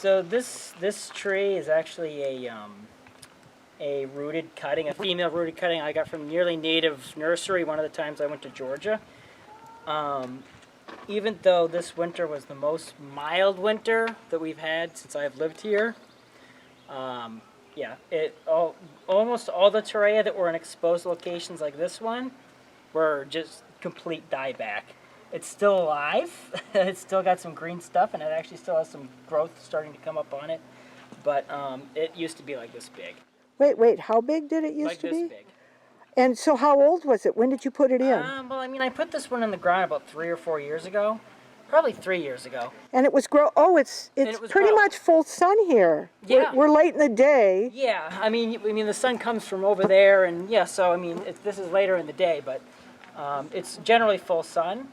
So this tree is actually a rooted cutting, a female rooted cutting I got from Nearly Native Nursery one of the times I went to Georgia. Even though this winter was the most mild winter that we've had since I've lived here, yeah, almost all the Torreya that were in exposed locations like this one were just complete dieback. It's still alive. It's still got some green stuff, and it actually still has some growth starting to come up on it. But it used to be like this big. Wait, how big did it used to be? Like this big. And so how old was it? When did you put it in? Well, I mean, I put this one in the ground about 3 or 4 years ago. Probably 3 years ago. And it was it's pretty much full sun here. Yeah. We're late in the day. Yeah, I mean the sun comes from over there, and yeah, so I mean this is later in the day, but it's generally full sun.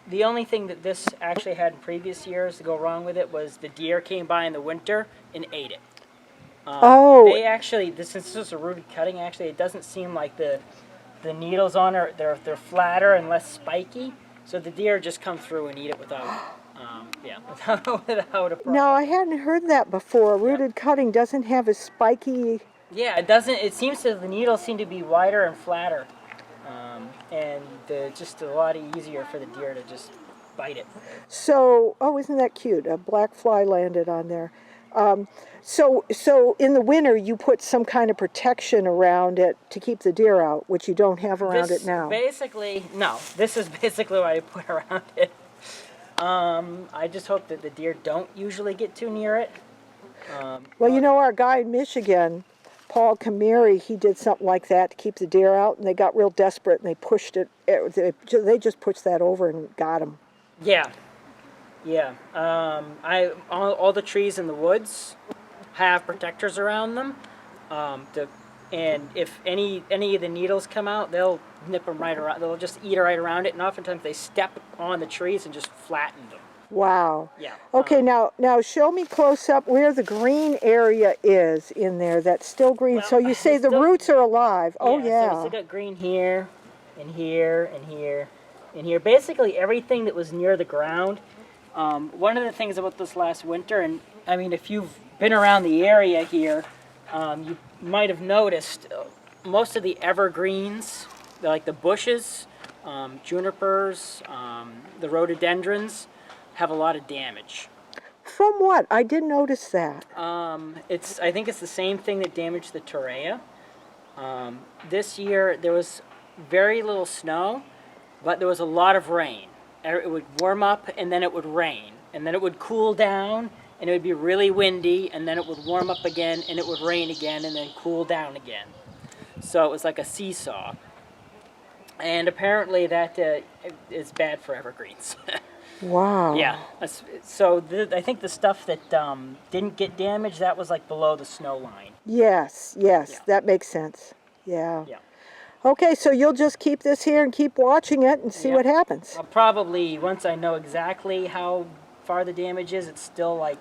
The only thing that this actually had in previous years to go wrong with it was the deer came by in the winter and ate it. They actually, since this is a rooted cutting, actually it doesn't seem like the needles on it, they're flatter and less spiky. So the deer just come through and eat it without a problem. Now, I hadn't heard that before. A rooted cutting doesn't have a spiky... Yeah, it doesn't. It seems to, the needles seem to be wider and flatter. And just a lot easier for the deer to just bite it. So, isn't that cute? A black fly landed on there. So in the winter, you put some kind of protection around it to keep the deer out, which you don't have around it now. No, this is basically what I put around it. I just hope that the deer don't usually get too near it. Well, you know, our guy in Michigan, Paul Kamiri, he did something like that to keep the deer out, and they got real desperate, and they pushed it. They just pushed that over and got him. Yeah. Yeah. All the trees in the woods have protectors around them. And if any of the needles come out, they'll nip them right around. They'll just eat right around it, and oftentimes they step on the trees and just flatten them. Wow. Yeah. Okay, now show me close up where the green area is in there. That's still green. Well, so you say the roots are alive. Yeah, Oh, yeah. So it's got green here, and here, and here, and here. Basically everything that was near the ground. One of the things about this last winter, and I mean, if you've been around the area here, you might have noticed most of the evergreens, like the bushes, junipers, the rhododendrons, have a lot of damage. From what? I didn't notice that. I think it's the same thing that damaged the Torreya. This year there was very little snow, but there was a lot of rain. It would warm up and then it would rain, and then it would cool down and it would be really windy, and then it would warm up again and it would rain again and then cool down again. So it was like a seesaw. And apparently that is bad for evergreens. Wow. Yeah. So I think the stuff that didn't get damaged, that was like below the snow line. Yes, Yeah. that makes sense. Yeah. Yeah. Okay, so you'll just keep this here and keep watching it and see what happens. I'll probably, once I know exactly how far the damage is, it's still like,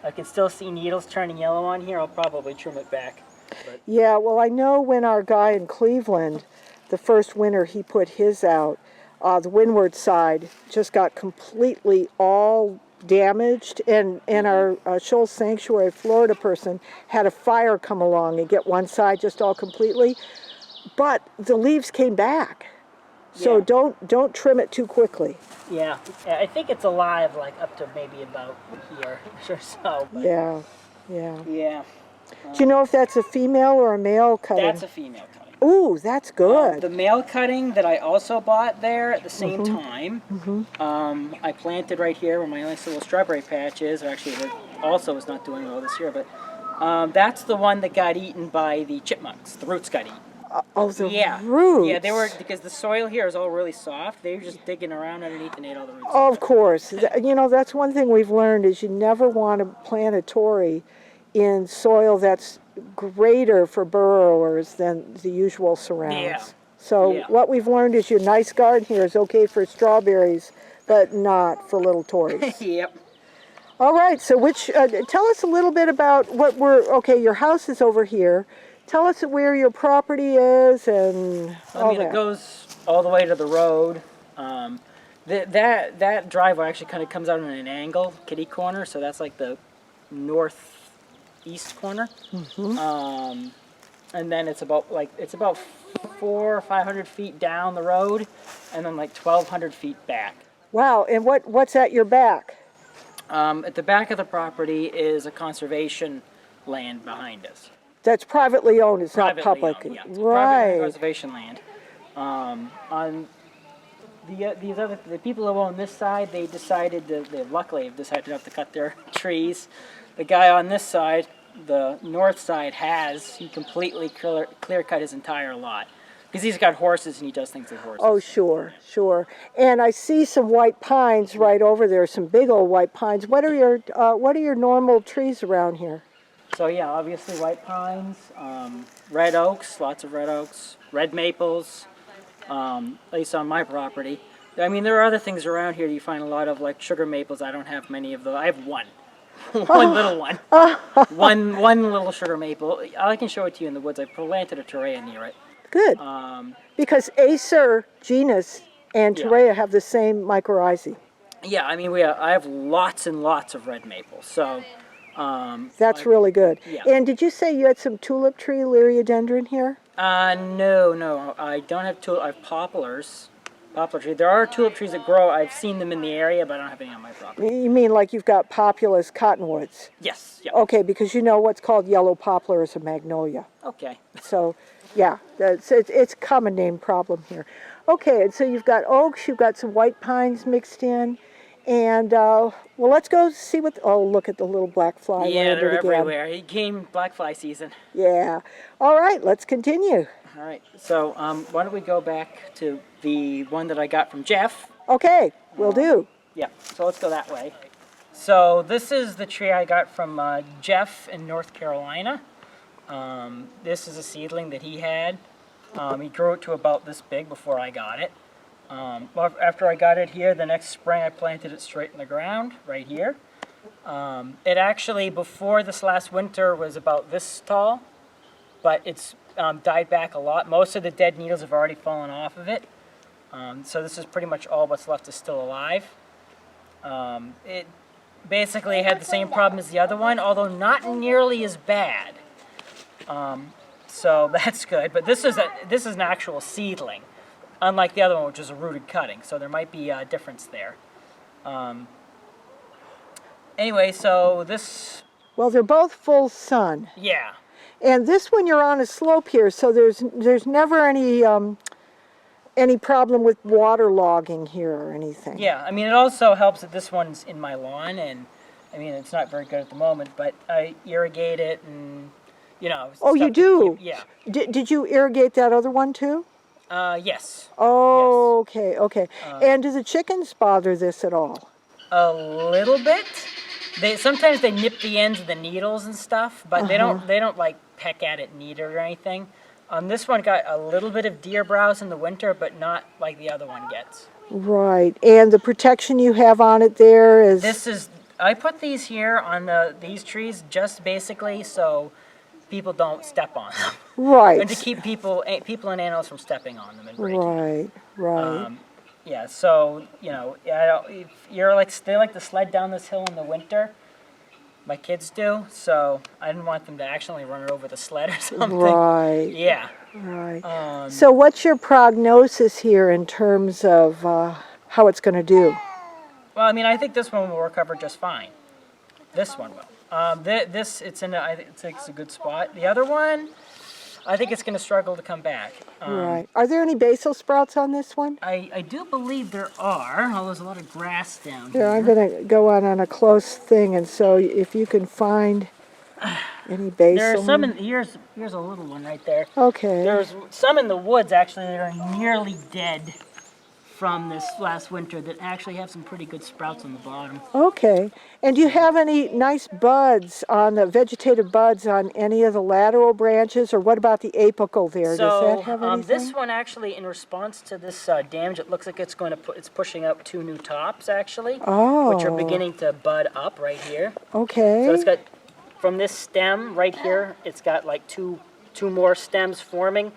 I can still see needles turning yellow on here, I'll probably trim it back. But Yeah, well, I know when our guy in Cleveland, the first winter he put his out, the windward side just got completely all damaged, and our Shoals Sanctuary Florida person had a fire come along and get one side just all completely, but the leaves came back. So Yeah. don't trim it too quickly. yeah, I think it's alive like up to maybe about here or so. But Yeah. yeah. Do you know if that's a female or a male cutting? That's a female cutting. Ooh, that's good. The male cutting that I also bought there at the same time, I planted right here where my nice little strawberry patch is. Or actually, it also was not doing well this year, but that's the one that got eaten by the chipmunks. The roots got eaten. The roots. Yeah, they were, because the soil here is all really soft. They were just digging around underneath and ate all the roots. Of course. You know, that's one thing we've learned is you never want to plant a Torrey in soil that's greater for burrowers than the usual surrounds. Yeah. So what we've learned is your nice garden here is okay for strawberries, but not for little Torreys. Yep. All right, so tell us a little bit about your house is over here. Tell us where your property is and all that. It goes all the way to the road. That driveway actually kind of comes out in an angle, kitty corner, so that's like the northeast corner. And then it's about 400 or 500 feet down the road, and then like 1,200 feet back. Wow, and what's at your back? At the back of the property is a conservation land behind us. That's privately owned, it's not Privately public. owned, yeah. It's Right. private conservation land. On the people who own this side, they luckily have decided not to cut their trees. The guy on this side, the north side, he completely clear cut his entire lot. Because he's got horses and he does things with horses. Oh, sure, sure. And I see some white pines right over there, some big old white pines. What are your normal trees around here? So yeah, obviously white pines, red oaks, lots of red oaks, red maples, at least on my property. I mean, there are other things around here. You find a lot of like sugar maples. I don't have many of those. I have one. One little one. one little sugar maple. I can show it to you in the woods. I planted a Torreya near it. Good. Because Acer, genus, and Torreya have the same mycorrhizae. Yeah, I mean, I have lots and lots of red maples. So that's really good. Yeah. And did you say you had some tulip tree liriodendron here? No, I don't have tulip. I have poplars. Poplar tree. There are tulip trees that grow. I've seen them in the area, but I don't have any on my property. You mean like you've got populous cottonwoods? Yes. Yeah. Okay, because you know what's called yellow poplar is a magnolia. Okay. So, yeah, it's a common name problem here. Okay, and so you've got oaks, you've got some white pines mixed in, and well, let's go see what. Oh, look at the little black fly. Yeah, they're again. everywhere. It came black fly season. Yeah. All right, let's continue. All right. So why don't we go back to the one that I got from Jeff? Okay, will do. Yeah. So let's go that way. So this is the tree I got from Jeff in North Carolina. This is a seedling that he had. He grew it to about this big before I got it. After I got it here, the next spring I planted it straight in the ground, right here. It actually, before this last winter, was about this tall, but it's died back a lot. Most of the dead needles have already fallen off of it. So this is pretty much all what's left is still alive. It basically had the same problem as the other one, although not nearly as bad. So that's good. But this is an actual seedling, unlike the other one, which is a rooted cutting. So there might be a difference there. Anyway, so this. Well, they're both full sun. Yeah. And this one you're on a slope here, so there's never any problem with waterlogging here or anything. Yeah, I mean, it also helps that this one's in my lawn, and I mean, it's not very good at the moment, but I irrigate it and, you know. Oh, you do? Yeah. Did you irrigate that other one too? Yes. Oh, yes. Okay. And do the chickens bother this at all? A little bit. Sometimes they nip the ends of the needles and stuff, but they don't like peck at it and eat it or anything. This one got a little bit of deer browse in the winter, but not like the other one gets. Right. And the protection you have on it there is. I put these here on these trees just basically so people don't step on them. Right. And to keep people and animals from stepping on them and breaking them. Right. Yeah, so, you know, if they like to sled down this hill in the winter. My kids do, so I didn't want them to accidentally run it over the sled or something. Right. Yeah. Right. So what's your prognosis here in terms of how it's going to do? Well, I mean, I think this one will recover just fine. This one will. I think it's a good spot. The other one, I think it's going to struggle to come back. Right. Are there any basil sprouts on this one? I do believe there are, although there's a lot of grass down here. Yeah, I'm going to go on a close thing, and so if you can find any basil. There's some here's a little one right there. Okay. There's some in the woods, actually, that are nearly dead from this last winter that actually have some pretty good sprouts on the bottom. Okay. And do you have any nice buds on the vegetative buds on any of the lateral branches, or what about the apical there? So, does that have anything? this one actually, in response to this damage, it looks like it's pushing up 2 new tops actually, which are beginning to bud up right here. Okay. So it's got, from this stem right here, it's got like two more stems forming,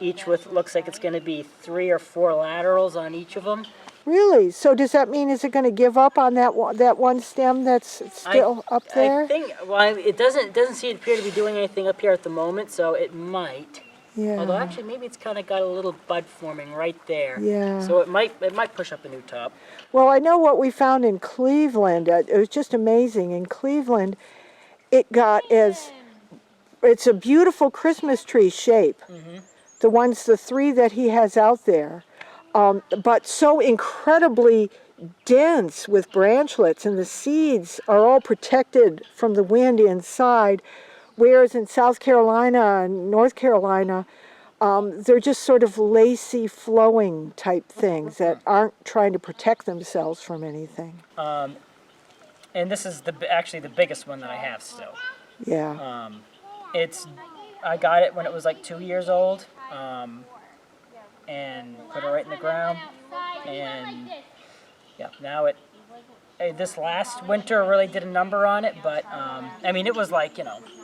each with looks like it's going to be 3 or 4 laterals on each of them. Really? So does that mean, is it going to give up on that one stem that's still up there? I think, well, it doesn't seem to appear to be doing anything up here at the moment, so it might. Yeah. Although actually maybe it's kind of got a little bud forming right there. Yeah. So it might push up a new top. Well, I know what we found in Cleveland. It was just amazing. In Cleveland, it got it's a beautiful Christmas tree shape. The 3 that he has out there. But so incredibly dense with branchlets, and the seeds are all protected from the wind inside, whereas in South Carolina and North Carolina, they're just sort of lacy, flowing type things that aren't trying to protect themselves from anything. And this is actually the biggest one that I have still. Yeah. I got it when it was like 2 years old. And put it right in the ground, and yeah, now this last winter really did a number on it, but I mean, it was like,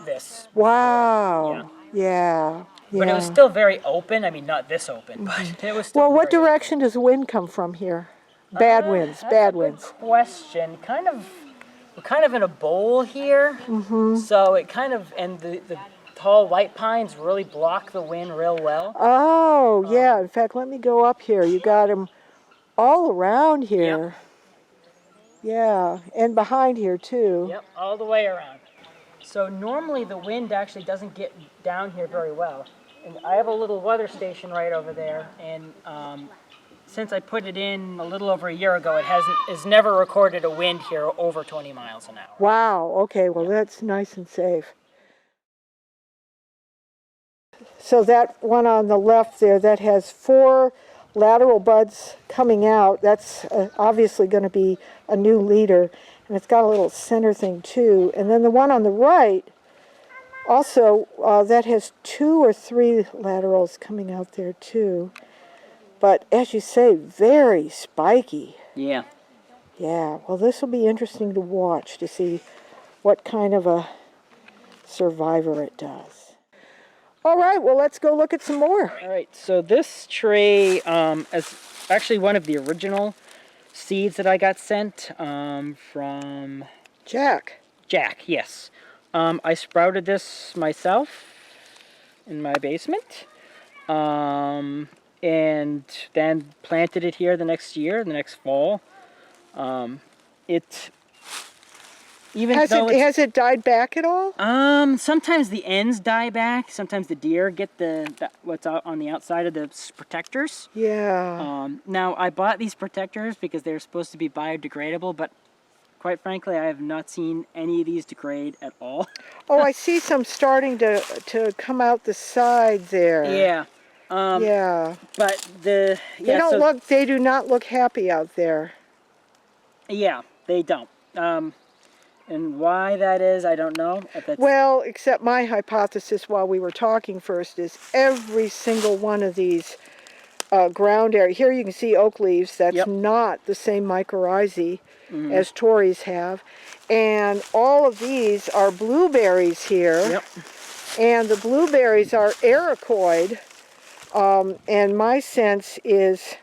this. Wow. Yeah. But it was still very open. I mean, not this open, but it was still. Well, what very direction does the wind come from here? Bad winds. That's Bad a winds. good question. We're kind of in a bowl here, so it kind of, and the tall white pines really block the wind real well. Oh, yeah. In fact, let me go up here. You got them all around here. Yep. Yeah, and behind here, too. Yep, all the way around. So normally the wind actually doesn't get down here very well. And I have a little weather station right over there, and since I put it in a little over a year ago, it's never recorded a wind here over 20 miles an hour. Wow, okay, well that's nice and safe. So that one on the left there, that has 4 lateral buds coming out. That's obviously going to be a new leader. And it's got a little center thing too. And then the one on the right, also, that has 2 or 3 laterals coming out there too. But as you say, very spiky. Yeah. Yeah, well this will be interesting to watch to see what kind of a survivor it does. All right, well, let's go look at some more. All right, so this tree is actually one of the original seeds that I got sent from... Jack, yes. I sprouted this myself in my basement, and then planted it here the next fall. Has it died back at all? Sometimes the ends die back. Sometimes the deer get what's out on the outside of the protectors. Yeah. Now I bought these protectors because they're supposed to be biodegradable, but quite frankly, I have not seen any of these degrade at all. Oh, I see some starting to come out the side there. Yeah. Yeah. But they do not look happy out there. Yeah, they don't. And why that is, I don't know. Well, except my hypothesis while we were talking first is every single one of these ground area. Here you can see oak leaves. That's not the same mycorrhizae as Torreys have. And all of these are blueberries here. Yep. And the blueberries are ericoid. And my sense is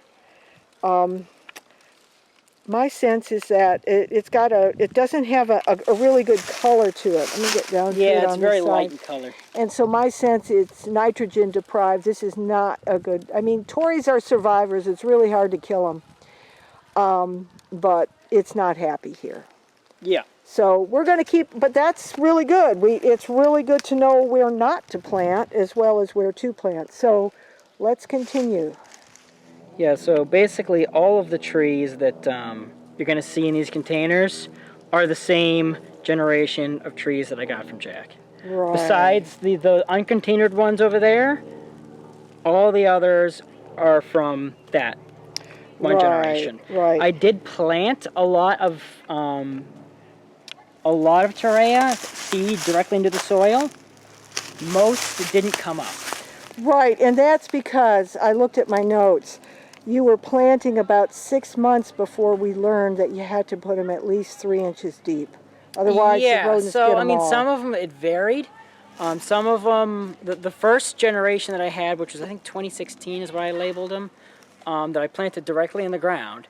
that it doesn't have a really good color to it. Let me get down to it on this side. Yeah, it's very light in color. And so my sense, it's nitrogen deprived. This is not a good, I mean, Torreys are survivors. It's really hard to kill them. But it's not happy here. Yeah. So we're going to keep, but that's really good. It's really good to know where not to plant as well as where to plant. So let's continue. Yeah, so basically all of the trees that you're going to see in these containers are the same generation of trees that I got from Jack. Right. Besides the uncontained ones over there, all the others are from that one generation. Right. I did plant a lot of Torreya seed directly into the soil. Most didn't come up. Right, and that's because I looked at my notes. You were planting about 6 months before we learned that you had to put them at least 3 inches deep. Otherwise, the rodents get them all. Some of them, it varied. Some of them, the first generation that I had, which was I think 2016 is what I labeled them, that I planted directly in the ground.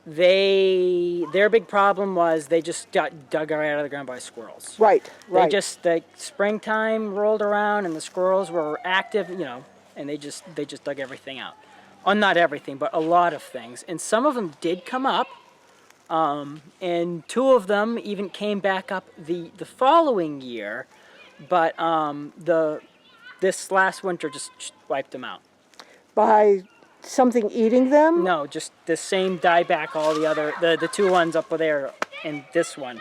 Their big problem was they just got dug right out of the ground by squirrels. Right, right. They just, like, springtime rolled around and the squirrels were active, you know, and they just dug everything out. Well, not everything, but a lot of things. And some of them did come up, and 2 of them even came back up the following year, but this last winter just wiped them out. By something eating them? No, just the same dieback, all the other, the 2 ones up there and this one.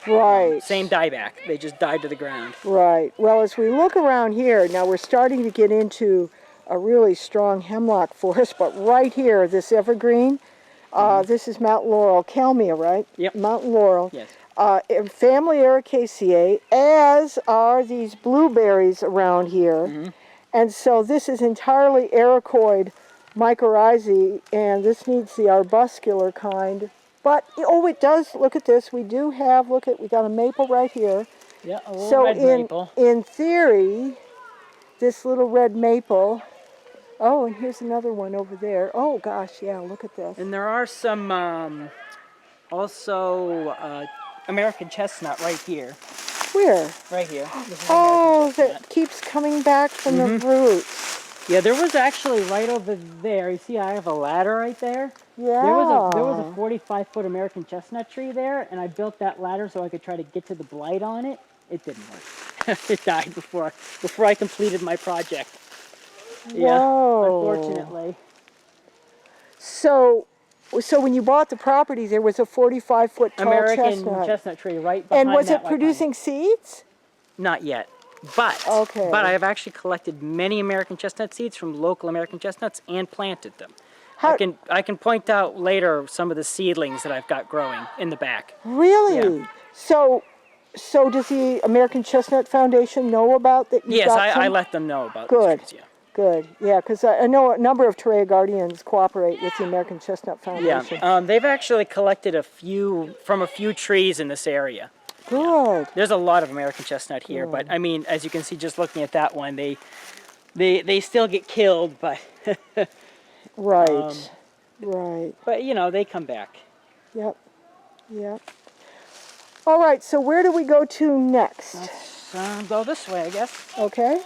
Right. Same dieback. They just died to the ground. Right. Well, as we look around here, now we're starting to get into a really strong hemlock forest, but right here, this evergreen, this is Mount Laurel, Kalmia, right? Yep. Mountain Laurel. Yes. Family Ericaceae, as are these blueberries around here. And so this is entirely ericoid mycorrhizae, and this needs the arbuscular kind. But, oh, it does, look at this, we do have, we got a maple right here. Yeah, a little So red maple. in theory, this little red maple, oh, and here's another one over there. Oh gosh, yeah, look at this. And there are some, also, American chestnut right here. Where? Right here. This is Oh, American chestnut. that keeps coming back from the roots. Yeah, there was actually right over there. You see, I have a ladder right there. Yeah. There was a 45-foot American chestnut tree there, and I built that ladder so I could try to get to the blight on it. It didn't work. It died before I completed my project. Yeah, Whoa. unfortunately. So when you bought the property, there was a 45-foot tall American chestnut tree right behind And was that it producing seeds? Not yet. But Okay. but I have actually collected many American chestnut seeds from local American chestnuts and planted them. How- I can point out later some of the seedlings that I've got growing in the back. Really? Yeah. So does the American Chestnut Foundation know about that? Yes, I let them know about Good. these trees, Good, yeah, because I know a number of Torreya Guardians cooperate with the American Chestnut yeah. Foundation. Yeah, they've actually collected a few trees in this area. Good. There's a lot of American chestnut here, but I mean, as you can see just looking at that one, they still get killed, but Right, right. but you know, they come back. Yep, yep. All right, so where do we go to next? Let's go this way, I guess. Okay.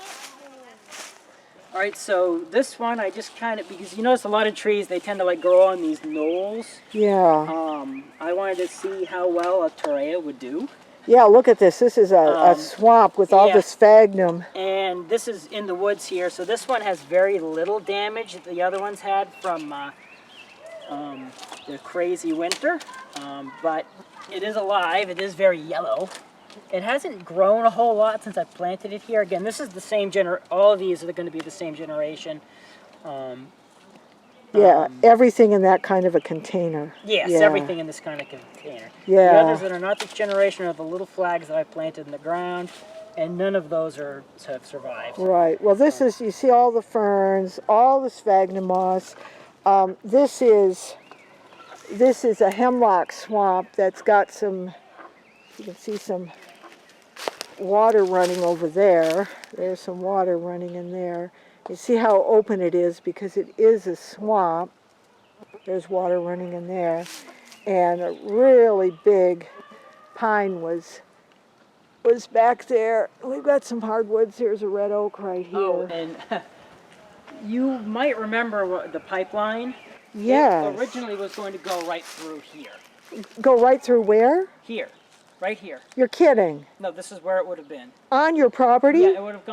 All right, so this one I just kind of, because you notice a lot of trees, they tend to like grow on these knolls. Yeah. I wanted to see how well a Torreya would do. Yeah, look at this. This is a swamp with all yeah. this sphagnum. And this is in the woods here, so this one has very little damage that the other ones had from the crazy winter. But it is alive. It is very yellow. It hasn't grown a whole lot since I planted it here. Again, this is the same all of these are going to be the same generation. Yeah, everything in that kind of a container. Yes, Yeah. everything in this kind of container. Yeah. The others that are not this generation are the little flags that I planted in the ground, and none of those have survived. Right. Well, this is, you see all the ferns, all the sphagnum moss. This is a hemlock swamp that's got some, you can see some water running over there. There's some water running in there. You see how open it is because it is a swamp. There's water running in there. And a really big pine was back there. We've got some hardwoods. Here's a red oak right here. Oh, and you might remember the pipeline. Yes. It originally was going to go right through here. Go right through where? Here. Right here. You're kidding. No, this is where it would have been. On your property? Yeah, it would have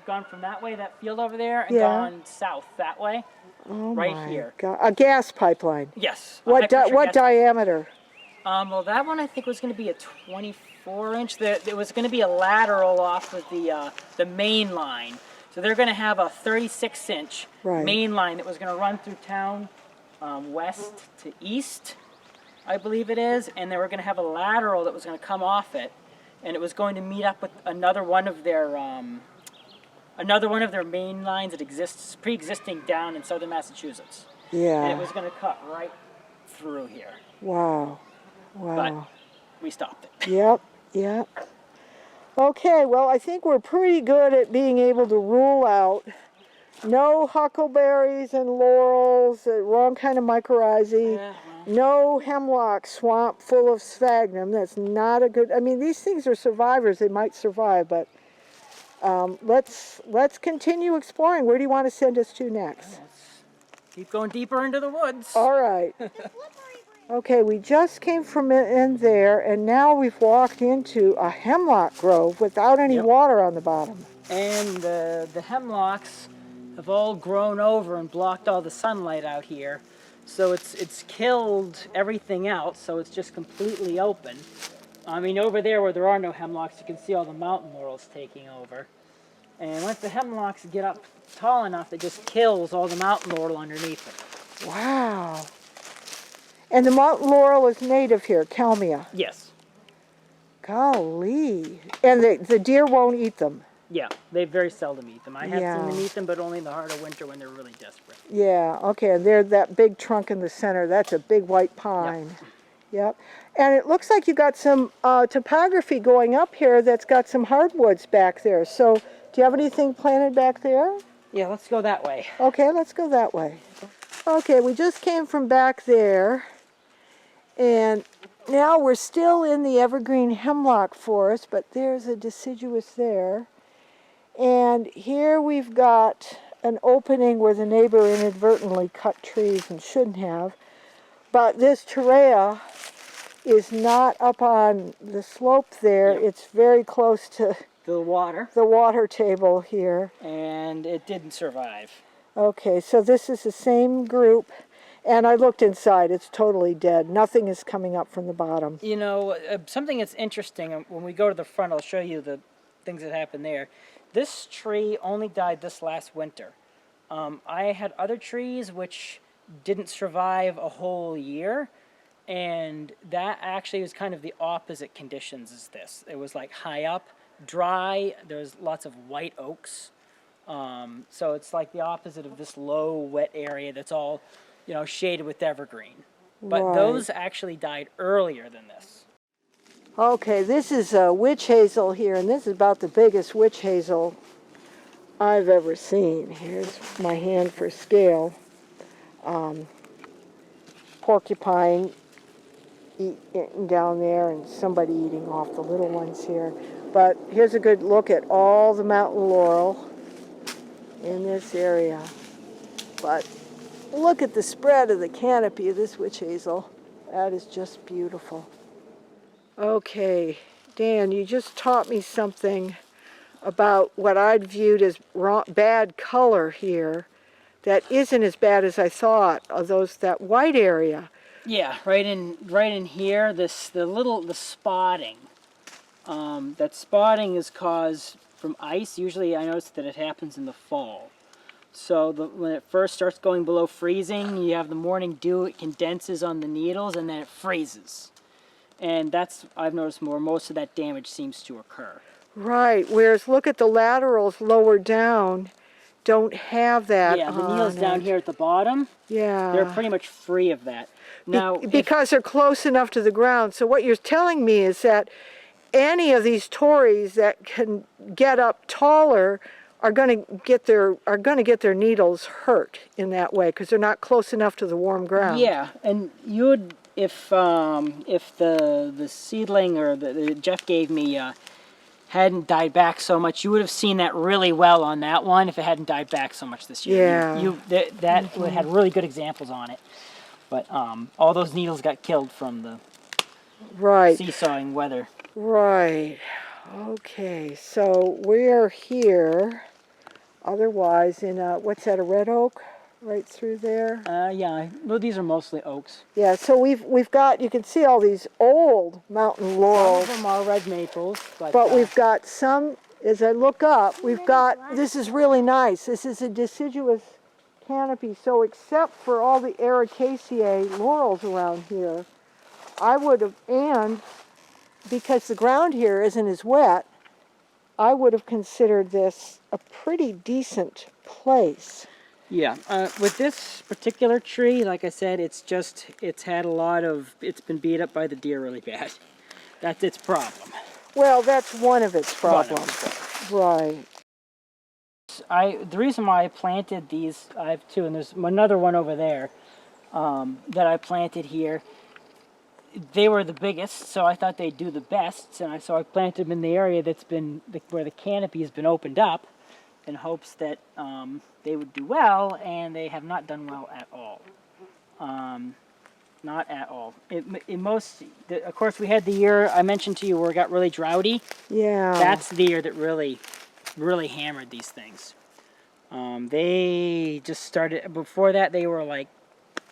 gone from that way, that field over there, and Yeah. gone south that way. Oh right my here. God. A gas pipeline. Yes. What diameter? Well, that one I think was going to be a 24-inch. There was going to be a lateral off of the main line. So they're going to have a 36-inch Right. main line that was going to run through town west to east, I believe it is, and they were going to have a lateral that was going to come off it, and it was going to meet up with another one of their main lines that exists pre-existing down in southern Massachusetts. Yeah. And it was going to cut right through here, Wow. Wow. but we stopped it. Yep, yep. Okay, well, I think we're pretty good at being able to rule out No huckleberries and laurels, wrong kind of mycorrhizae. Yeah, No hemlock swamp full of sphagnum. That's not a good. I mean, these things are survivors. They might survive, but let's continue exploring. Where do you want to send us to next? keep going deeper into the woods. All right. Okay, we just came from in there, and now we've walked into a hemlock grove without any water on the bottom. And the hemlocks have all grown over and blocked all the sunlight out here. So it's killed everything else, so it's just completely open. I mean, over there where there are no hemlocks, you can see all the mountain laurels taking over. And once the hemlocks get up tall enough, it just kills all the mountain laurel underneath it. Wow. And the mountain laurel is native here, Kalmia. Yes. Golly. And the deer won't eat them. Yeah, they very seldom eat them. I have seen them eat them, but only in the heart of winter when they're really desperate. Yeah, okay, and there's that big trunk in the center. That's a big white pine. Yep. And it looks like you got some topography going up here that's got some hardwoods back there. So do you have anything planted back there? Yeah, let's go that way. Okay, let's go that way. Okay, we just came from back there, and now we're still in the evergreen hemlock forest, but there's a deciduous there. And here we've got an opening where the neighbor inadvertently cut trees and shouldn't have. But this Torreya is not up on the slope there. Yep. It's very close to The water table here. and it didn't survive. Okay, so this is the same group. And I looked inside. It's totally dead. Nothing is coming up from the bottom. You know, something that's interesting, when we go to the front, I'll show you the things that happened there. This tree only died this last winter. I had other trees which didn't survive a whole year, and that actually was kind of the opposite conditions as this. It was like high up, dry, there's lots of white oaks. So it's like the opposite of this low, wet area that's all, you know, shaded with evergreen. But those actually died earlier than this. Okay, this is a witch hazel here, and this is about the biggest witch hazel I've ever seen. Here's my hand for scale. Porcupine eating down there, and somebody eating off the little ones here. But here's a good look at all the mountain laurel in this area. But look at the spread of the canopy of this witch hazel. That is just beautiful. Okay, Dan, you just taught me something about what I'd viewed as bad color here that isn't as bad as I thought, of that white area. Yeah, right in here, the spotting. That spotting is caused from ice. Usually I notice that it happens in the fall. So when it first starts going below freezing, you have the morning dew, it condenses on the needles, and then it freezes. And that's, I've noticed, where most of that damage seems to occur. Right, whereas look at the laterals lower down, don't have that. Yeah, the needles down here at the bottom, they're pretty much free of that. Now, because they're close enough to the ground. So what you're telling me is that any of these Torreys that can get up taller are going to get their needles hurt in that way because they're not close enough to the warm ground. Yeah, and you would, if the seedling or the Jeff gave me hadn't died back so much, you would have seen that really well on that one if it hadn't died back so much this year. Yeah. That had really good examples on it. But all those needles got killed from the seesawing weather. Right. Okay, so we're here, otherwise in what's that, a red oak right through there? Yeah, well, these are mostly oaks. Yeah, so we've got, you can see all these old mountain laurels. Some of them are red maples. But we've got some, as I look up, we've got, this is really nice. This is a deciduous canopy, so except for all the ericaceae laurels around here, I would have, and because the ground here isn't as wet, I would have considered this a pretty decent place. Yeah, with this particular tree, like I said, it's had a lot of, it's been beat up by the deer really bad. That's its problem. Well, that's one of its problems. Right. the reason why I planted these, I have two, and there's another one over there that I planted here. They were the biggest, so I thought they'd do the best, and so I planted them in the area that's been where the canopy has been opened up, in hopes that they would do well, and they have not done well at all. Not at all. Of course, we had the year I mentioned to you where it got really droughty. Yeah. That's the year that really hammered these things. They just started, before that they were like,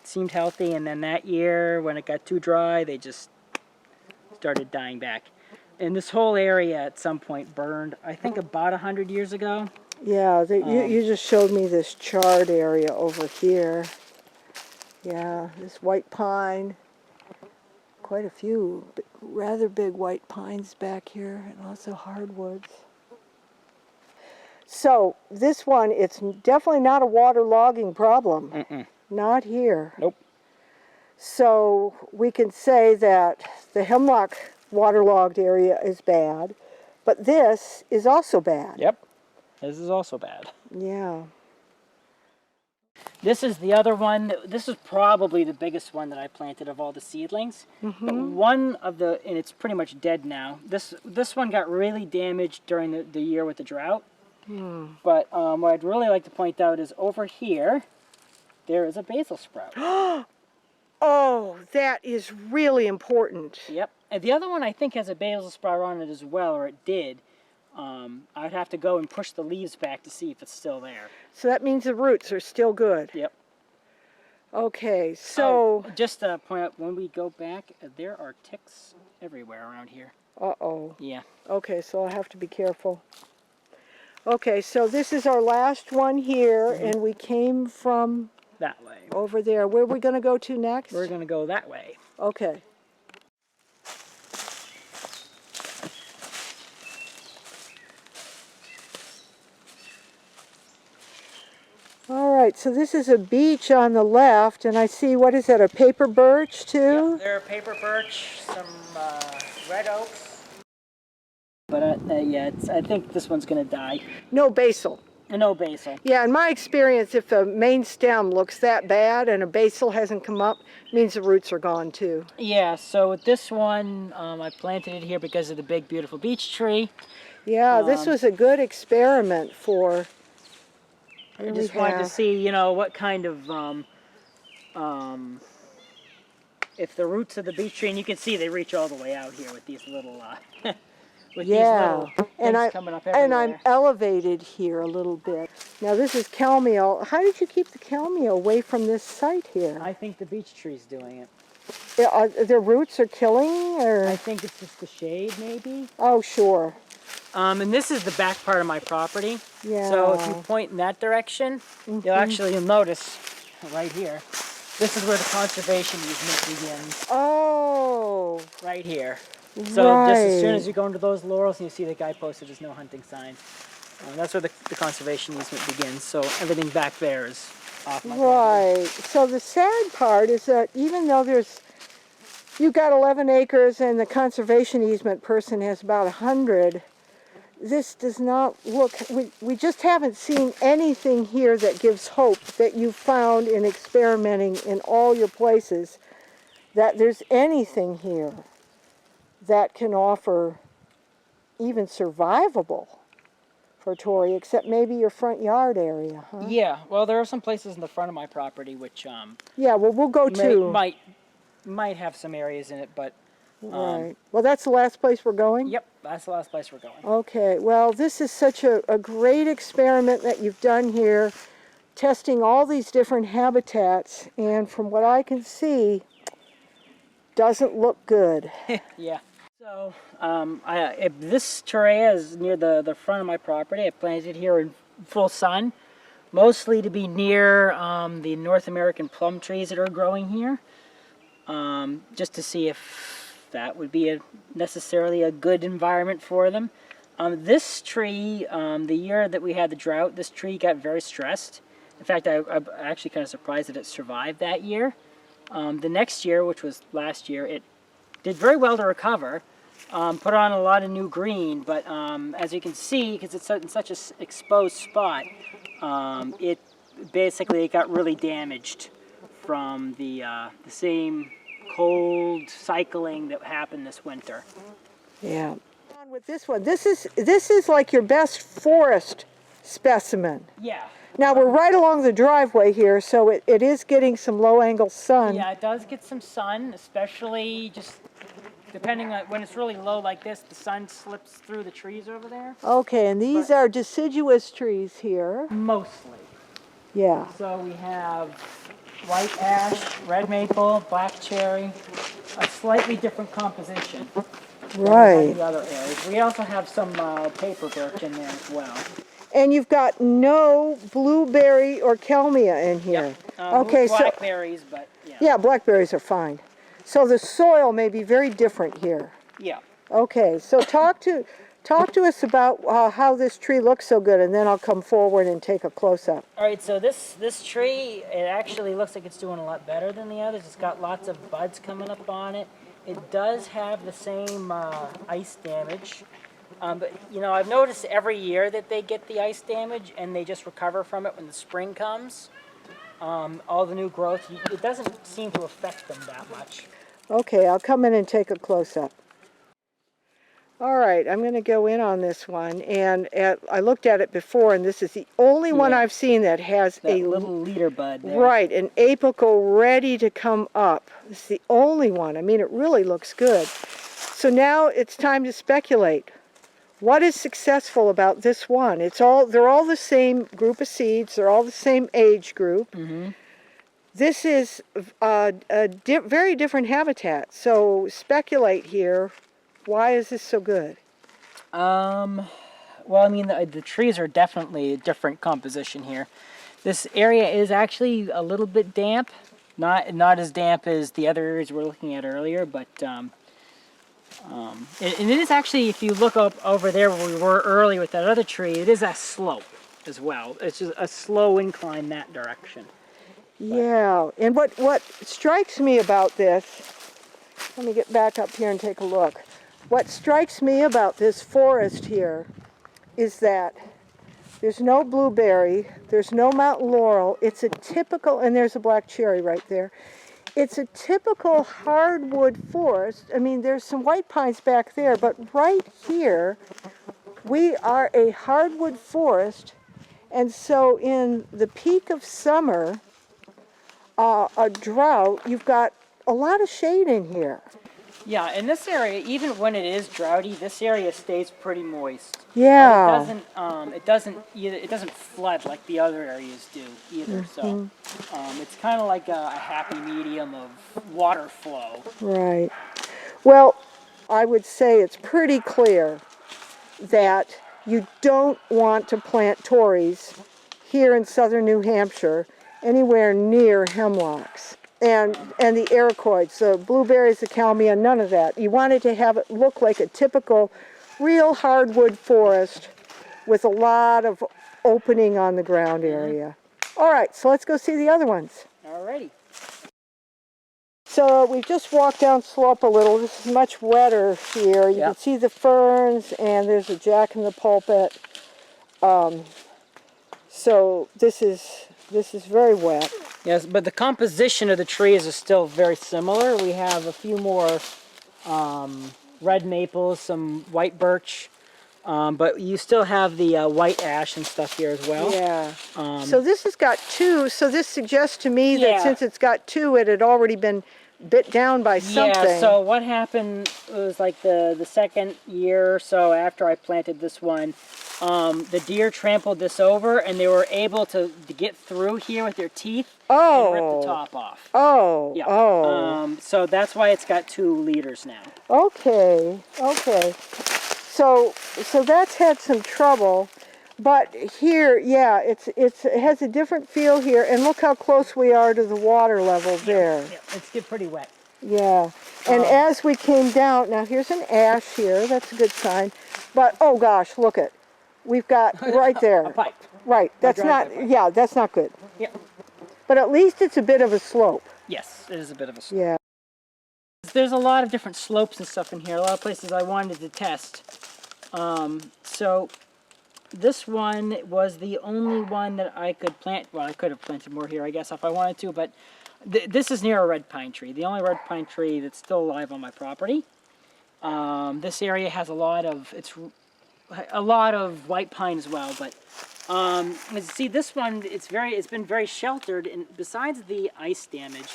seemed healthy, and then that year when it got too dry, they just started dying back. And this whole area at some point burned, I think about 100 years ago. Yeah, you just showed me this charred area over here. Yeah, this white pine. Quite a few rather big white pines back here, and lots of hardwoods. So this one, it's definitely not a waterlogging problem. Mm-mm. Not here. Nope. So we can say that the hemlock waterlogged area is bad, but this is also bad. Yep. This is also bad. Yeah. This is the other one. This is probably the biggest one that I planted of all the seedlings. Mm-hmm. One of the, and it's pretty much dead now. This one got really damaged during the year with the drought. But what I'd really like to point out is over here, there is a basil sprout. Oh, that is really important. Yep. And the other one I think has a basil sprout on it as well, or it did. I'd have to go and push the leaves back to see if it's still there. So that means the roots are still good. Yep. Okay, so... just to point out, when we go back, there are ticks everywhere around here. Uh-oh. Yeah. Okay, so I'll have to be careful. Okay, so this is our last one here, and we came from... That way. over there. Where are we going to go to next? We're going to go that way. Okay. All right, so this is a beech on the left, and I see, what is that, a paper birch too? Yep, there are paper birch, some red oaks. But yeah, I think this one's going to die. No basil. No basil. Yeah, in my experience, if the main stem looks that bad and a basil hasn't come up, it means the roots are gone too. Yeah, so with this one, I planted it here because of the big, beautiful beech tree. Yeah, this was a good experiment for... I just wanted to see, you know, what kind of, if the roots of the beech tree, and you can see they reach all the way out here with these little, with these little things coming up everywhere. And I'm elevated here a little bit. Now this is Kalmia. How did you keep the Kalmia away from this site here? I think the beech tree's doing it. Their roots are killing, or? I think it's just the shade, maybe. Oh, sure. And this is the back part of my property. Yeah. So if you point in that direction, you'll notice right here. This is where the conservation easement begins. Oh. Right here. So just as soon as you go into those laurels and you see the guy posted there's no hunting sign, that's where the conservation easement begins. So everything back there is off my property. Right. So the sad part is that even though you've got 11 acres and the conservation easement person has about 100, this does not look, we just haven't seen anything here that gives hope that you found in experimenting in all your places, that there's anything here that can offer even survivable for Torreya, except maybe your front yard area, huh? Yeah, well, there are some places in the front of my property which yeah, well, we'll go to. Might have some areas in it, but right. Well, that's the last place we're going? Yep, that's the last place we're going. Okay, well, this is such a great experiment that you've done here, testing all these different habitats, and from what I can see, doesn't look good. Yeah. So, this Torreya is near the front of my property. I planted it here in full sun, mostly to be near the North American plum trees that are growing here, just to see if that would be necessarily a good environment for them. This tree, the year that we had the drought, this tree got very stressed. In fact, I'm actually kind of surprised that it survived that year. The next year, which was last year, it did very well to recover, put on a lot of new green, but as you can see, because it's in such an exposed spot, it basically got really damaged from the same cold cycling that happened this winter. Yeah. On with this one. This is like your best forest specimen. Yeah. Now we're right along the driveway here, so it is getting some low-angle sun. Yeah, it does get some sun, especially just depending on when it's really low like this, the sun slips through the trees over there. Okay, and these are deciduous trees here. Mostly. Yeah. So we have white ash, red maple, black cherry, a slightly different composition than Right. the other areas. We also have some paper birch in there as well. And you've got no blueberry or Kalmia in here. Yep. Okay, so Blackberries, but yeah. yeah, blackberries are fine. So the soil may be very different here. Yeah. Okay, so talk to us about how this tree looks so good, and then I'll come forward and take a close-up. All right, so this tree, it actually looks like it's doing a lot better than the others. It's got lots of buds coming up on it. It does have the same ice damage. But, you know, I've noticed every year that they get the ice damage and they just recover from it when the spring comes. All the new growth, it doesn't seem to affect them that much. Okay, I'll come in and take a close-up. All right, I'm going to go in on this one, and I looked at it before, and this is the only one I've seen that has That a little leader bud there. right, an apical ready to come up. It's the only one. I mean, it really looks good. So now it's time to speculate. What is successful about this one? They're all the same group of seeds. They're all the same age group. Mm-hmm. This is a very different habitat. So speculate here. Why is this so good? Well, I mean, the trees are definitely a different composition here. This area is actually a little bit damp. Not as damp as the other areas we were looking at earlier, but and it is actually, if you look up over there where we were earlier with that other tree, it is a slope as well. It's just a slow incline that direction. Yeah, and what strikes me about this, let me get back up here and take a look. What strikes me about this forest here is that there's no blueberry, there's no mountain laurel. It's a typical, and there's a black cherry right there. It's a typical hardwood forest. I mean, there's some white pines back there, but right here, we are a hardwood forest. And so in the peak of summer, a drought, you've got a lot of shade in here. Yeah, in this area, even when it is droughty, this area stays pretty moist. Yeah. It doesn't flood like the other areas do either. So it's kind of like a happy medium of water flow. Right. Well, I would say it's pretty clear that you don't want to plant Torreys here in southern New Hampshire anywhere near hemlocks. And the ericoids, the blueberries, the Kalmia, none of that. You wanted to have it look like a typical real hardwood forest with a lot of opening on the ground area. All right, so let's go see the other ones. Alrighty. So we've just walked down slope a little. This is much wetter here. You can see the ferns, and there's a jack in the pulpit. So this is very wet. Yes, but the composition of the trees is still very similar. We have a few more red maples, some white birch, but you still have the white ash and stuff here as well. Yeah. So this has got two, so this suggests to me that since it's got two, it had already been bit down by something. Yeah, so what happened was like the second year or so after I planted this one, the deer trampled this over and they were able to get through here with their teeth and rip the top off. Oh, Yeah. oh. So that's why it's got 2 leaders now. Okay, okay. So that's had some trouble, but here, yeah, it has a different feel here, and look how close we are to the water level there. Yeah, it's get pretty wet. Yeah, and as we came down, now here's an ash here, that's a good sign, but oh gosh, look it. We've got right there. A pipe. Right, that's not, yeah, that's not good. Yeah. But at least it's a bit of a slope. Yes, it is a bit of a slope. Yeah. there's a lot of different slopes and stuff in here. A lot of places I wanted to test. So this one was the only one that I could plant. Well, I could have planted more here, I guess, if I wanted to. But this is near a red pine tree. The only red pine tree that's still alive on my property. This area has a lot of white pine as well. But as you see, this one it's been very sheltered, and besides the ice damage.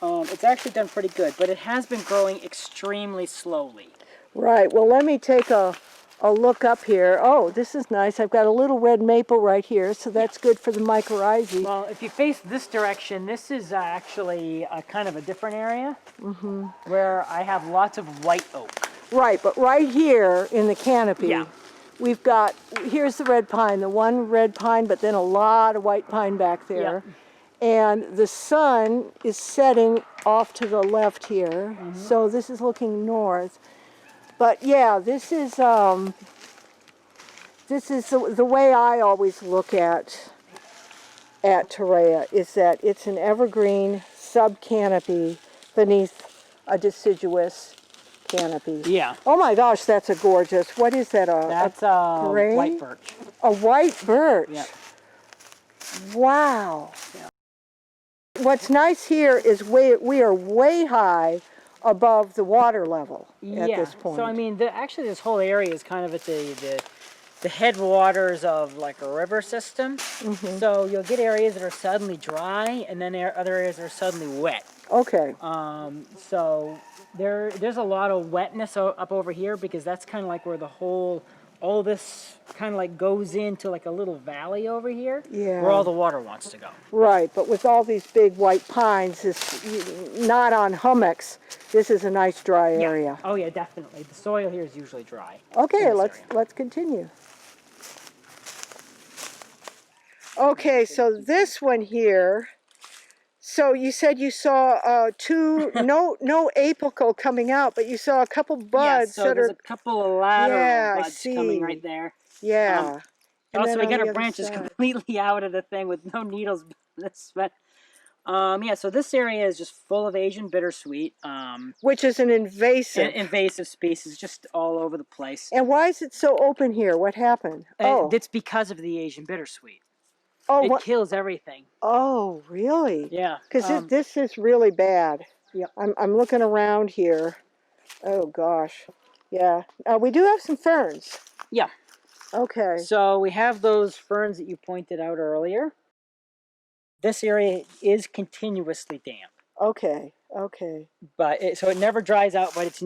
It's actually done pretty good, but it has been growing extremely slowly. Right. Well, let me take a look up here. Oh, this is nice. I've got a little red maple right here, so that's good for the mycorrhizae. Well, if you face this direction, this is actually kind of a different area where I have lots of white oak. Right, but right here in the canopy, Yeah. we've got, here's the red pine, the one red pine, but then a lot of white pine back there. Yeah. And the sun is setting off to the left here, so this is looking north. But yeah, this is the way I always look at Torreya, is that it's an evergreen sub-canopy beneath a deciduous canopy. Yeah. Oh my gosh, that's a gorgeous, what is that? That's gray? white birch. A white birch. Yeah. Wow. Yeah. What's nice here is we are way high above the water level at this point. So I mean, actually this whole area is kind of at the headwaters of like a river system. So you'll get areas that are suddenly dry, and then other areas that are suddenly wet. Okay. So there's a lot of wetness up over here, because that's kind of like where all this kind of like goes into like a little valley over here, Yeah. where all the water wants to go. Right, but with all these big white pines, not on hummocks, this is a nice dry area. Oh yeah, definitely. The soil here is usually dry. Okay, in this area. let's continue. Okay, so this one here. So you said you saw no apical coming out, but you saw a couple buds. So there's a couple of lateral buds coming right there. Yeah. And Also, then we on got the our other branches side. completely out of the thing with no needles. But yeah, so this area is just full of Asian bittersweet. Which is an invasive. Invasive species just all over the place. And why is it so open here? What happened? It's because of the Asian bittersweet. Oh, It kills everything. Oh, really? Yeah. Because this is really bad. Yeah. I'm looking around here. Oh, gosh. Yeah. We do have some ferns. Yeah. Okay. So we have those ferns that you pointed out earlier. This area is continuously damp. Okay. Okay. But so it never dries out, but there's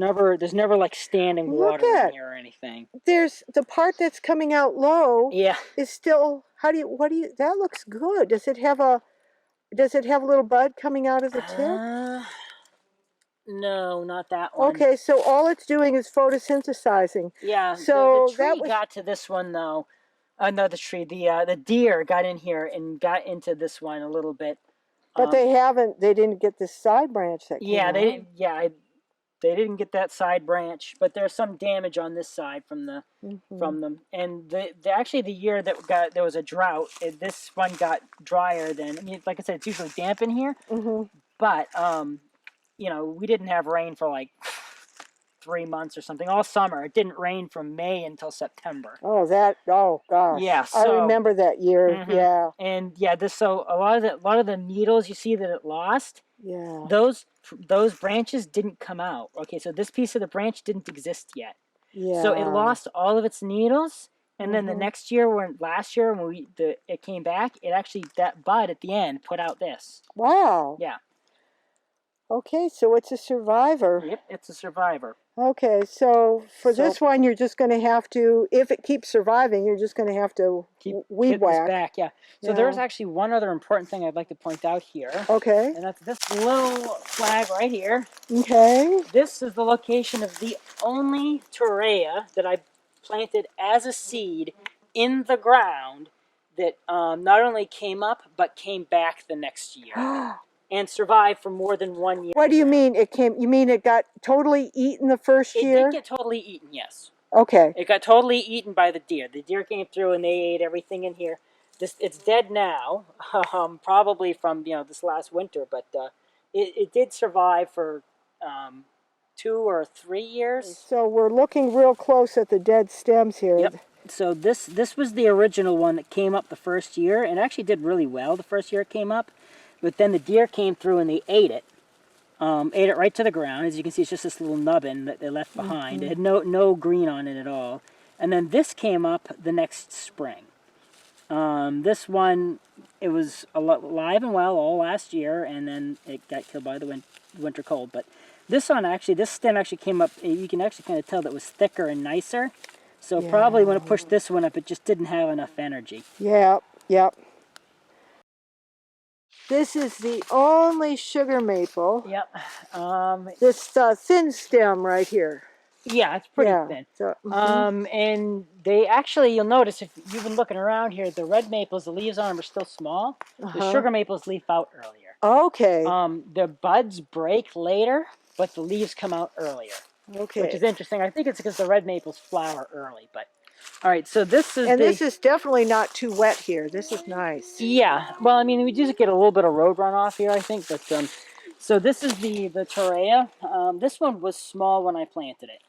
never like standing water in here or anything. There's the part that's coming out low. Yeah. Is still, that looks good. Does it have a little bud coming out of the tip? No, not that one. Okay, so all it's doing is photosynthesizing. Yeah. So the tree got to this one though. No, the tree. The deer got in here and got into this one a little bit. But they didn't get this side branch that came out. They didn't get that side branch, but there's some damage on this side from them. And actually the year that there was a drought, this one got drier than. I mean, like I said, it's usually damp in here, but we didn't have rain for like 3 months or something all summer. It didn't rain from May until September. Oh gosh. Yeah, so, I remember that year. Yeah. And yeah, so a lot of the needles you see that it lost. Yeah. Those branches didn't come out. Okay, so this piece of the branch didn't exist yet. Yeah. So it lost all of its needles, and then the next year, last year when it came back, that bud at the end put out this. Wow. Yeah. Okay, so it's a survivor. Yep, it's a survivor. Okay, so this one, you're just going to have to, if it keeps surviving, you're just going to have to weed whack. Back, yeah. So there's actually one other important thing I'd like to point out here. Okay. And that's this little flag right here. Okay. This is the location of the only Torreya that I planted as a seed in the ground that not only came up, but came back the next year. And survived for more than 1 year. What do you mean it came? You mean it got totally eaten the first year? It did get totally eaten, yes. Okay. It got totally eaten by the deer. The deer came through and they ate everything in here. It's dead now, probably from this last winter, but it did survive for 2 or 3 years. So we're looking real close at the dead stems here. Yep. So this was the original one that came up the first year, and actually did really well the first year it came up. But then the deer came through and they ate it. Ate it right to the ground. As you can see, it's just this little nubbin that they left behind. It had no green on it at all. And then this came up the next spring. This one, it was alive and well all last year, and then it got killed by the winter cold. But this one actually, this stem actually came up, you can actually kind of tell that it was thicker and nicer. So probably when it pushed this one up, it just didn't have enough energy. Yep, yep. This is the only sugar maple. Yep. This thin stem right here. Yeah, it's pretty thin. So, and they actually, you'll notice if you've been looking around here, the red maples, the leaves on them are still small. The sugar maples leaf out earlier. Okay. The buds break later, but the leaves come out earlier. Okay. Which is interesting. I think it's because the red maples flower early. But all right, so this is this is definitely not too wet here. This is nice. Yeah. Well, I mean, we just get a little bit of road runoff here, I think. But so this is the Torreya. This one was small when I planted it.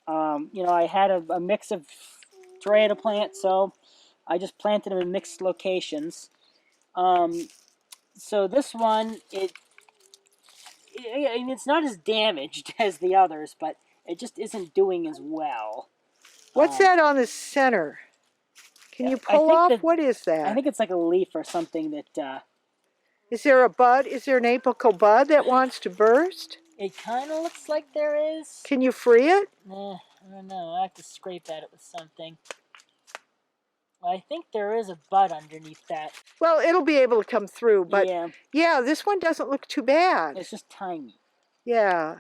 You know, I had a mix of Torreya to plant, so I just planted them in mixed locations. So this one, I mean, it's not as damaged as the others, but it just isn't doing as well. What's that on the center? Can you pull off? What is that? I think it's like a leaf or something that... Is there a bud? Is there an apical bud that wants to burst? It kind of looks like there is. Can you free it? I don't know. I have to scrape at it with something. I think there is a bud underneath that. Well, it'll be able to come through, but yeah, this one doesn't look too bad. It's just tiny. Yeah.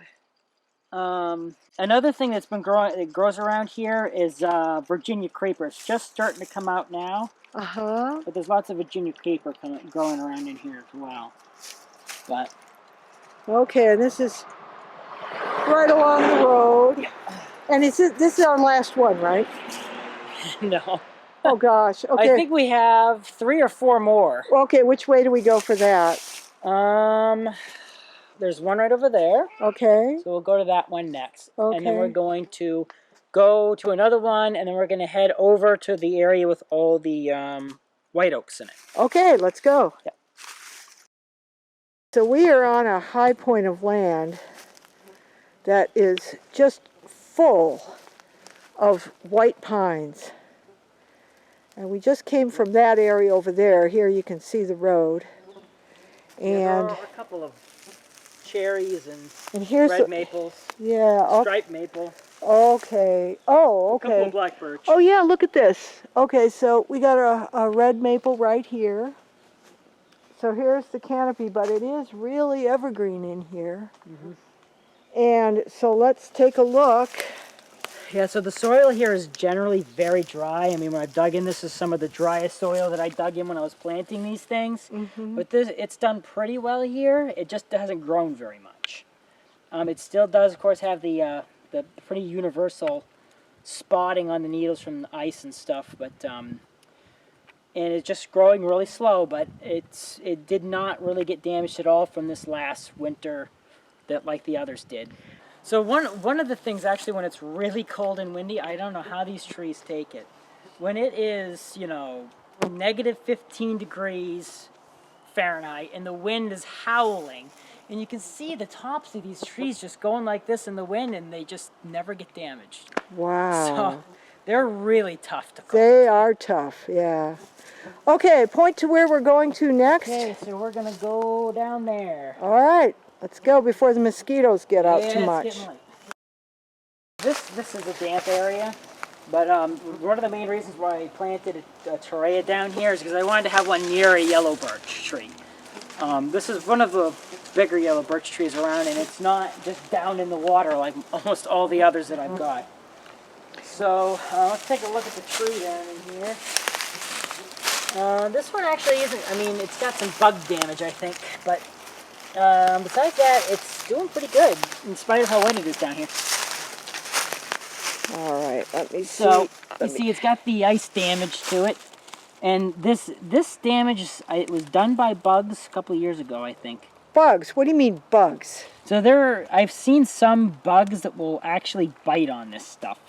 Another thing that's been growing, that grows around here is Virginia creeper. It's just starting to come out now. But there's lots of Virginia creeper growing around in here as well. But okay, and this is right along the road. And this is our last one, right? No. Oh gosh. Okay. I think we have 3 or 4 more. Okay, which way do we go for that? There's one right over there. Okay. So we'll go to that one next. Okay. And then we're going to go to another one, and then we're going to head over to the area with all the white oaks in it. Okay, let's go. Yep. So we are on a high point of land that is just full of white pines. And we just came from that area over there. Here you can see the road. And there are a couple of cherries and here's red maples. Yeah. Striped maple. Okay. Oh, okay. A couple of black birch. Oh yeah, look at this. Okay, so we got a red maple right here. So here's the canopy, but it is really evergreen in here. And so let's take a look. Yeah, so the soil here is generally very dry. I mean, when I dug in, this is some of the driest soil that I dug in when I was planting these things. But it's done pretty well here. It just hasn't grown very much. It still does, of course, have the pretty universal spotting on the needles from the ice and stuff, but and it's just growing really slow. But it did not really get damaged at all from this last winter, that like the others did. So one of the things, actually, when it's really cold and windy, I don't know how these trees take it. When it is, you know, negative 15 degrees Fahrenheit and the wind is howling, and you can see the tops of these trees just going like this in the wind, and they just never get damaged. Wow. So they're really tough to cook. They are tough, yeah. Okay, point to where we're going to next. Okay, so we're going to go down there. All right. Let's go before the mosquitoes get out too much. It's getting late. This is a damp area, but one of the main reasons why I planted a Torreya down here is because I wanted to have one near a yellow birch tree. This is one of the bigger yellow birch trees around, and it's not just down in the water like almost all the others that I've got. So let's take a look at the tree down in here. This one actually isn't, I mean, it's got some bug damage, I think, but besides that, it's doing pretty good, in spite of how wet it is down here. All right, let me see. So, you see it's got the ice damage to it. And this damage, it was done by bugs a couple of years ago, I think. Bugs? What do you mean bugs? So I've seen some bugs that will actually bite on this stuff.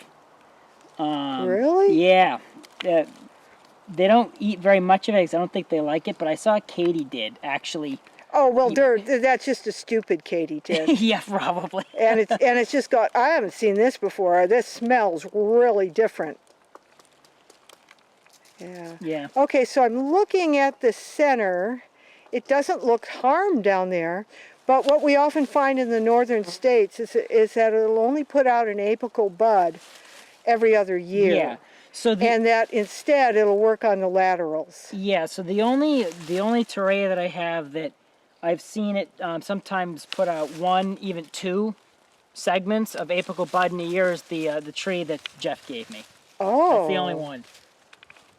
Really? Yeah. They don't eat very much of it 'cause I don't think they like it, but I saw Katie did actually. Oh well, that's just a stupid katydid. Yeah, probably. and it's just got. I haven't seen this before. This smells really different. Yeah. Yeah. Okay, so I'm looking at the center. It doesn't look harmed down there, but what we often find in the northern states is that it'll only put out an apical bud every other year. Yeah. So and that instead it'll work on the laterals. Yeah. So the only Torreya that I have that I've seen it sometimes put out 1, even 2 segments of apical bud in a year is the tree that Jeff gave me. Oh. That's the only one.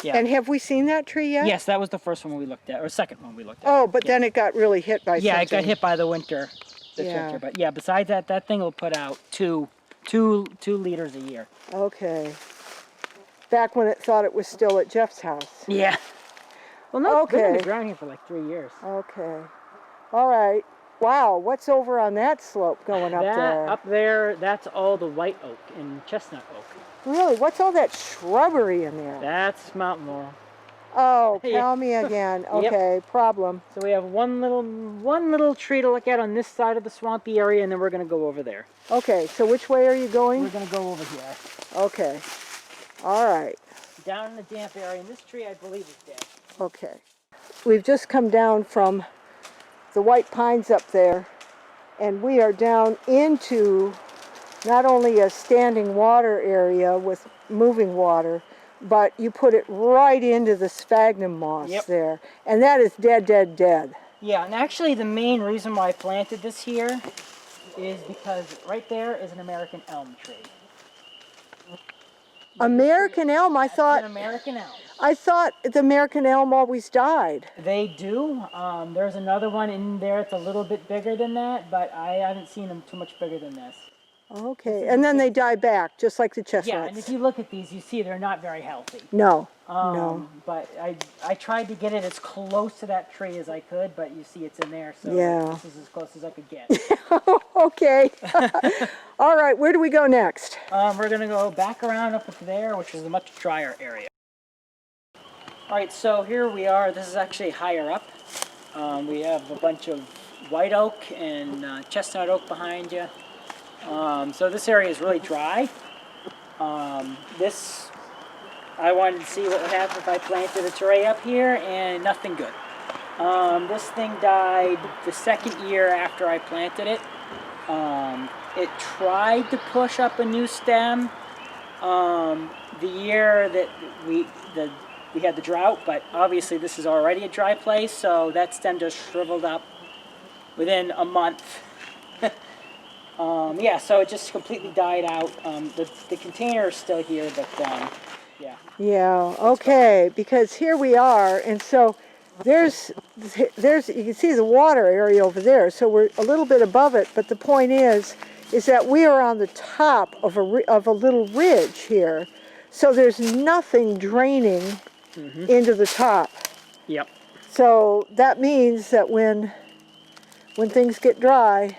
Yeah. And have we seen that tree yet? Yes, that was the first one we looked at, or second one we looked at. Oh, but then it got really hit by something. Yeah, it got hit by the winter. Winter. But yeah, besides that, that thing will put out 2 liters a year. Okay. Back when it thought it was still at Jeff's house. Yeah. Well, no, it's been in the Okay. ground here for like 3 years. Okay. All right. Wow, what's over on that slope going up there? Up there, that's all the white oak and chestnut oak. Really? What's all that shrubbery in there? That's mountain laurel. Oh, Yeah. Kalmia again. Yep. Okay, problem. So we have one little tree to look at on this side of the swampy area, and then we're going to go over there. Okay, so which way are you going? We're going to go over here. Okay. All right. Down in the damp area, and this tree I believe is dead. Okay. We've just come down from the white pines up there, and we are down into not only a standing water area with moving water, but you put it right into the sphagnum moss there. And that is dead, dead, dead. Yeah, and actually the main reason why I planted this here is because right there is an American elm tree. American elm, I An thought American elm. the American elm always died. They do. There's another one in there. It's a little bit bigger than that, but I haven't seen them too much bigger than this. Okay, and then they die back, just like the chestnuts. Yeah, and if you look at these, you see they're not very healthy. No, no. But I tried to get it as close to that tree as I could, but you see it's in there, so Yeah. this is as close as I could get. Okay. All right, where do we go next? We're going to go back around up to there, which is a much drier area. All right, so here we are. This is actually higher up. We have a bunch of white oak and chestnut oak behind you. So this area is really dry. I wanted to see what would happen if I planted a Torreya up here, and nothing good. This thing died the second year after I planted it. It tried to push up a new stem the year that we had the drought, but obviously this is already a dry place, so that stem just shriveled up within a month. Yeah, so it just completely died out. The container is still here, but yeah. Yeah, okay, because here we are, and so there's you can see the water area over there, so we're a little bit above it, but the point is that we are on the top of a little ridge here, so there's nothing draining into the top. Yep. So that means that when things get dry,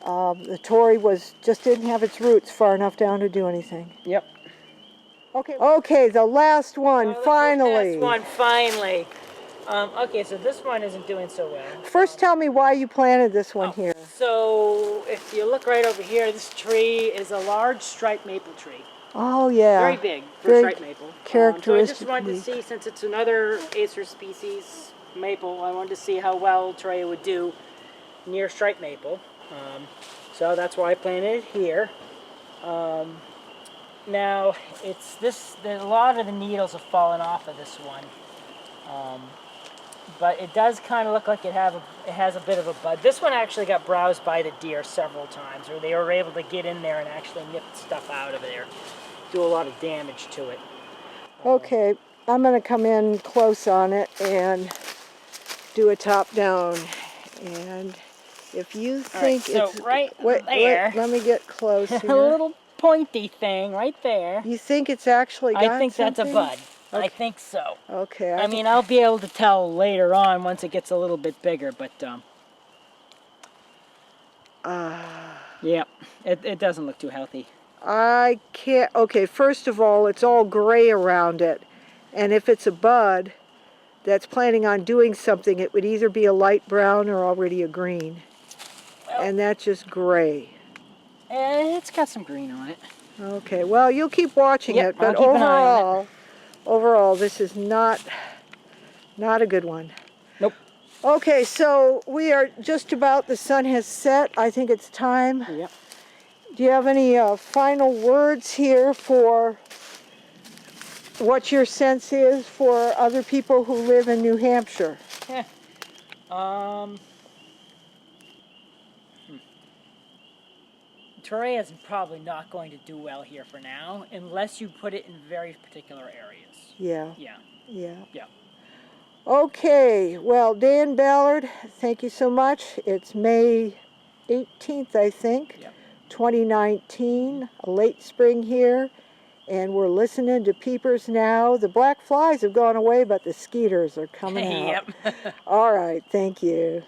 the Torrey just didn't have its roots far enough down to do anything. Yep. Okay, the last one, finally. Last one, finally. Okay, so this one isn't doing so well. First tell me why you planted this one here. So if you look right over here, this tree is a large striped maple tree. Oh yeah. Very big for Very striped maple. So I characteristic. just wanted to see, since it's another Acer species maple, I wanted to see how well Torreya would do near striped maple. So that's why I planted it here. Now a lot of the needles have fallen off of this one, but it does kind of look like it has a bit of a bud. This one actually got browsed by the deer several times, or they were able to get in there and actually nip stuff out of there, do a lot of damage to it. Okay, I'm going to come in close on it and do a top down. And if you think so it's right wait, there, let me get close a here. little pointy thing right there. You think it's actually got I think that's a something? bud. Okay. I think so. Okay. I mean, I'll be able to tell later on once it gets a little bit bigger, but Yep, it doesn't look too healthy. I can't, okay, first of all, it's all gray around it. And if it's a bud that's planning on doing something, it would either be a light brown or already a green. And that's just gray. It's got some green on it. Okay, well, you'll keep watching Yep, it, but I'll keep an eye on overall, this is not a good one. Nope. Okay, so we are just about, the sun has set. I think it's time. Yep. Do you have any final words here for what your sense is for other people who live in New Hampshire? Torreya is probably not going to do well here for now, unless you put it in very particular areas. Yeah. Yeah. Yeah. Yeah. Okay, well, Daein Ballard, thank you so much. It's May 18th, I think, Yep. 2019, a late spring here, and we're listening to peepers now. The black flies have gone away, but the skeeters are coming out. Yep. All right, thank you.